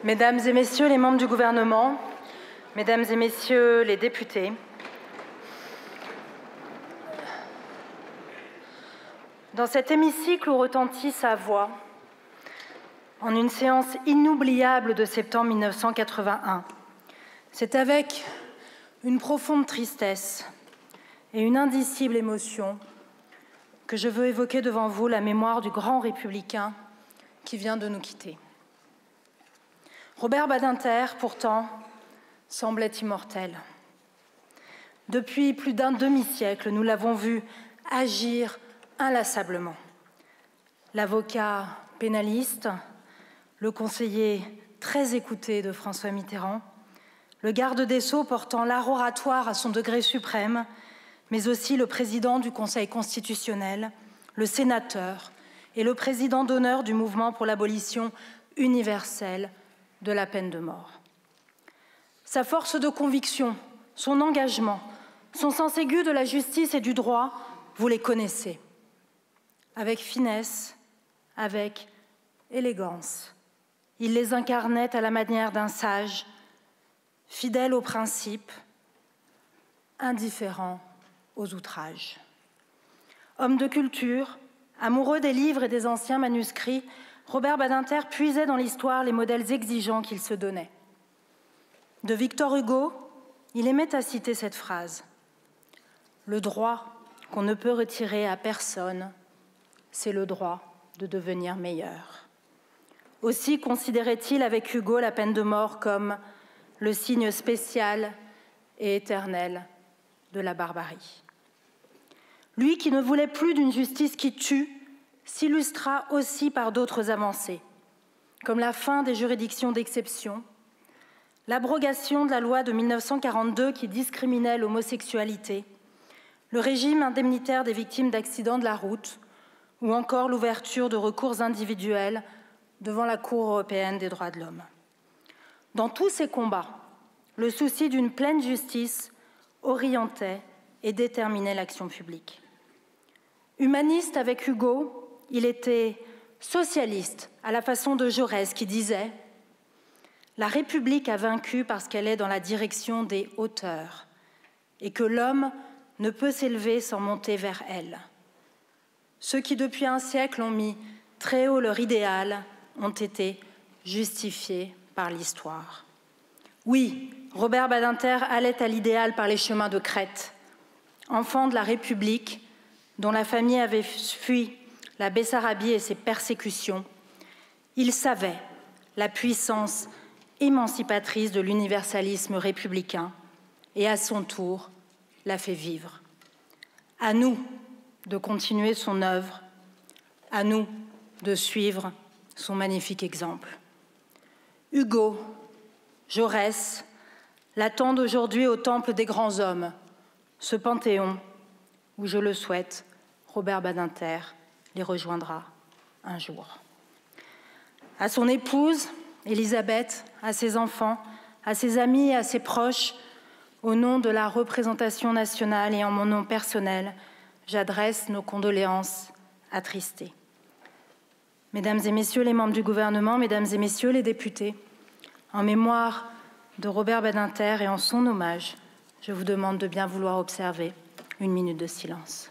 Mesdames et Messieurs les membres du gouvernement, Mesdames et Messieurs les députés, dans cet hémicycle où retentit sa voix, en une séance inoubliable de septembre 1981, c'est avec une profonde tristesse et une indicible émotion que je veux évoquer devant vous la mémoire du grand républicain qui vient de nous quitter. Robert Badinter, pourtant, semblait immortel. Depuis plus d'un demi-siècle, nous l'avons vu agir inlassablement. L'avocat pénaliste, le conseiller très écouté de François Mitterrand, le garde des Sceaux portant l'art oratoire à son degré suprême, mais aussi le président du Conseil constitutionnel, le sénateur et le président d'honneur du mouvement pour l'abolition universelle de la peine de mort. Sa force de conviction, son engagement, son sens aigu de la justice et du droit, vous les connaissez. Avec finesse, avec élégance, il les incarnait à la manière d'un sage, fidèle aux principes, indifférent aux outrages. Homme de culture, amoureux des livres et des anciens manuscrits, Robert Badinter puisait dans l'histoire les modèles exigeants qu'il se donnait. De Victor Hugo, il aimait à citer cette phrase : « Le droit qu'on ne peut retirer à personne, c'est le droit de devenir meilleur. » Aussi considérait-il avec Hugo la peine de mort comme le signe spécial et éternel de la barbarie. Lui qui ne voulait plus d'une justice qui tue, s'illustra aussi par d'autres avancées, comme la fin des juridictions d'exception, l'abrogation de la loi de 1942 qui discriminait l'homosexualité, le régime indemnitaire des victimes d'accidents de la route ou encore l'ouverture de recours individuels devant la Cour européenne des droits de l'homme. Dans tous ces combats, le souci d'une pleine justice orientait et déterminait l'action publique. Humaniste avec Hugo, il était socialiste à la façon de Jaurès qui disait « La République a vaincu parce qu'elle est dans la direction des hauteurs et que l'homme ne peut s'élever sans monter vers elle. Ceux qui depuis un siècle ont mis très haut leur idéal ont été justifiés par l'histoire. » Oui, Robert Badinter allait à l'idéal par les chemins de crête. Enfant de la République, dont la famille avait fui la Bessarabie et ses persécutions, il savait la puissance émancipatrice de l'universalisme républicain et à son tour l'a fait vivre. À nous de continuer son œuvre, à nous de suivre son magnifique exemple. Hugo, Jaurès l'attendent aujourd'hui au temple des grands hommes, ce panthéon où, je le souhaite, Robert Badinter les rejoindra un jour. À son épouse, Élisabeth, à ses enfants, à ses amis et à ses proches, au nom de la représentation nationale et en mon nom personnel, j'adresse nos condoléances attristées. Mesdames et Messieurs les membres du gouvernement, Mesdames et Messieurs les députés, en mémoire de Robert Badinter et en son hommage, je vous demande de bien vouloir observer une minute de silence.